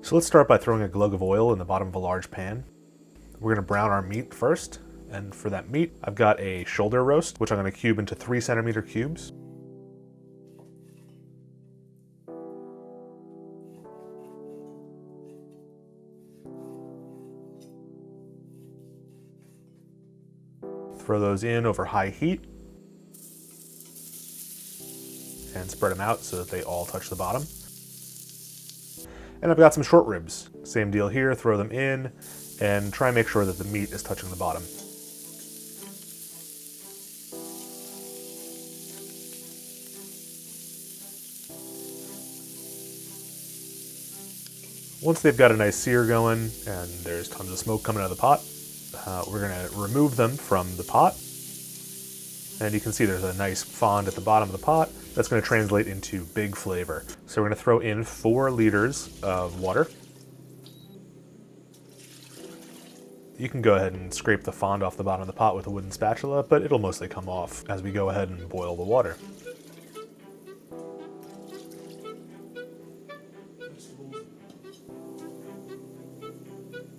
So let's start by throwing a glug of oil in the bottom of a large pan. We're going to brown our meat first, and for that meat, I've got a shoulder roast, which I'm going to cube into 3-centimeter cubes. Throw those in over high heat and spread them out so that they all touch the bottom. And I've got some short ribs. Same deal here, throw them in and try and make sure that the meat is touching the bottom. Once they've got a nice sear going and there's tons of smoke coming out of the pot, we're going to remove them from the pot. And you can see there's a nice fond at the bottom of the pot that's going to translate into big flavor. So we're going to throw in 4 liters of water. You can go ahead and scrape the fond off the bottom of the pot with a wooden spatula, but it'll mostly come off as we go ahead and boil the water.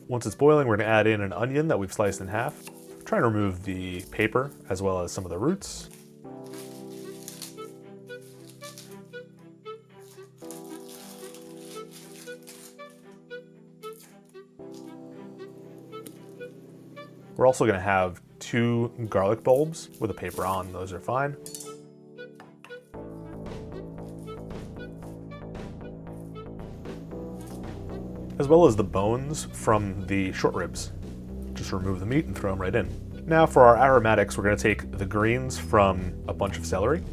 Once it's boiling, we're going to add in an onion that we've sliced in half. Try and remove the paper as well as some of the roots. We're also going to have 2 garlic bulbs with the paper on. Those are fine. As well as the bones from the short ribs. Just remove the meat and throw them right in. Now for our aromatics, we're going to take the greens from a bunch of celery,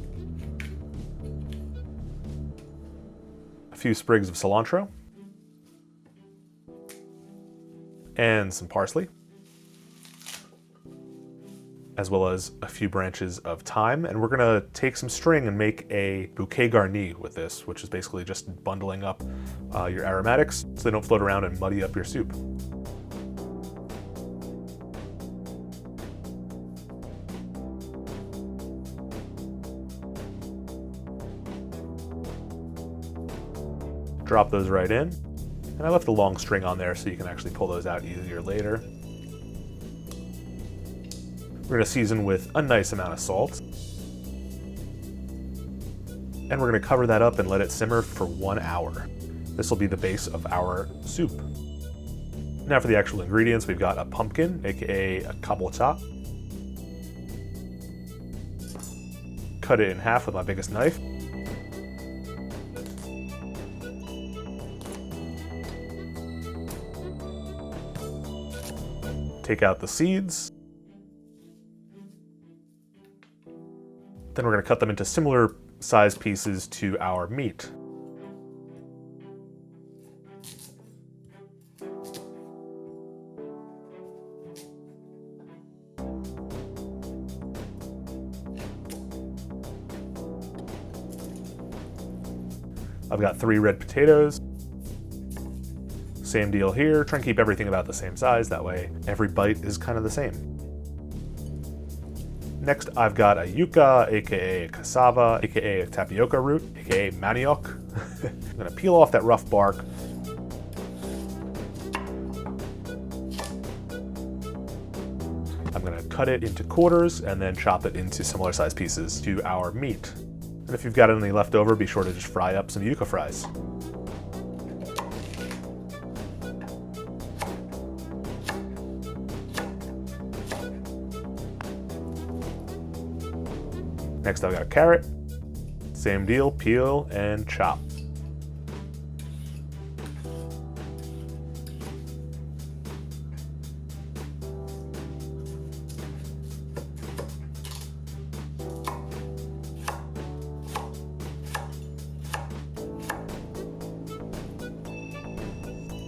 a few sprigs of cilantro, and some parsley, as well as a few branches of thyme. And we're going to take some string and make a bouquet garni with this, which is basically just bundling up your aromatics so they don't float around and muddy up your soup. Drop those right in. And I left a long string on there so you can actually pull those out easier later. We're going to season with a nice amount of salt. And we're going to cover that up and let it simmer for 1 hour. This will be the base of our soup. Now for the actual ingredients, we've got a pumpkin, aka a cabochon. Cut it in half with my biggest knife. Take out the seeds. Then we're going to cut them into similar sized pieces to our meat. I've got 3 red potatoes. Same deal here. Try and keep everything about the same size. That way every bite is kind of the same. Next, I've got a yuca, aka cassava, aka a tapioca root, aka manioc. I'm gonna peel off that rough bark. I'm gonna cut it into quarters and then chop it into similar sized pieces to our meat. And if you've got any left over, be sure to just fry up some yuca fries. Next, I've got a carrot. Same deal, peel and chop.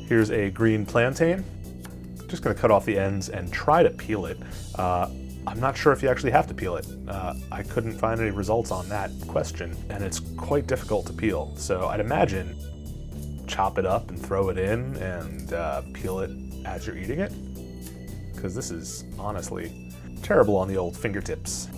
Here's a green plantain. Just gonna cut off the ends and try to peel it. I'm not sure if you actually have to peel it. I couldn't find any results on that question, and it's quite difficult to peel. So I'd imagine chop it up and throw it in and peel it as you're eating it, because this is honestly terrible on the old fingertips.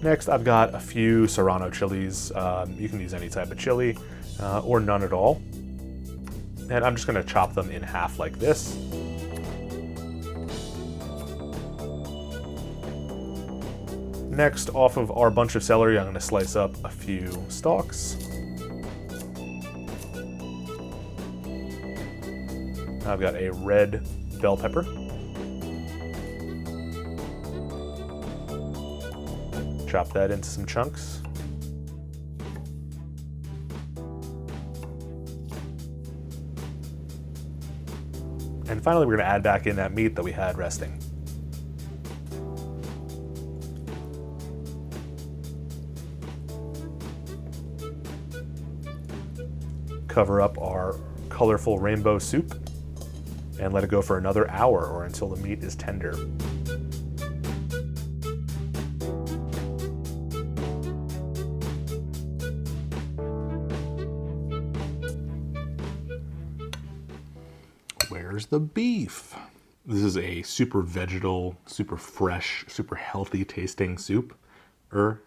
Next, I've got a few Serrano chilies. You can use any type of chili or none at all. And I'm just gonna chop them in half like this. Next, off of our bunch of celery, I'm gonna slice up a few stalks. I've got a red bell pepper. Chop that into some chunks. And finally, we're gonna add back in that meat that we had resting. Cover up our colorful rainbow soup and let it go for another hour or until the meat is tender. Where's the beef? This is a super vegetal, super fresh, super healthy tasting soup. And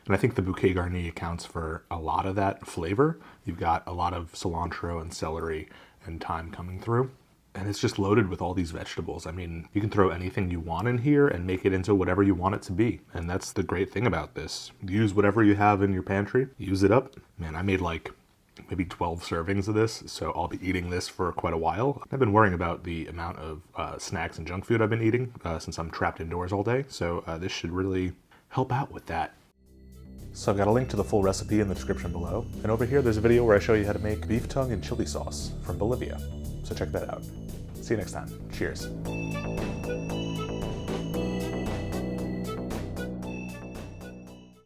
I think the bouquet garni accounts for a lot of that flavor. You've got a lot of cilantro and celery and thyme coming through. And it's just loaded with all these vegetables. I mean, you can throw anything you want in here and make it into whatever you want it to be. And that's the great thing about this. Use whatever you have in your pantry, use it up. Man, I made like maybe 12 servings of this, so I'll be eating this for quite a while. I've been worrying about the amount of snacks and junk food I've been eating since I'm trapped indoors all day. So this should really help out with that. So I've got a link to the full recipe in the description below. And over here, there's a video where I show you how to make beef tongue and chili sauce from Bolivia. So check that out. See you next time. Cheers.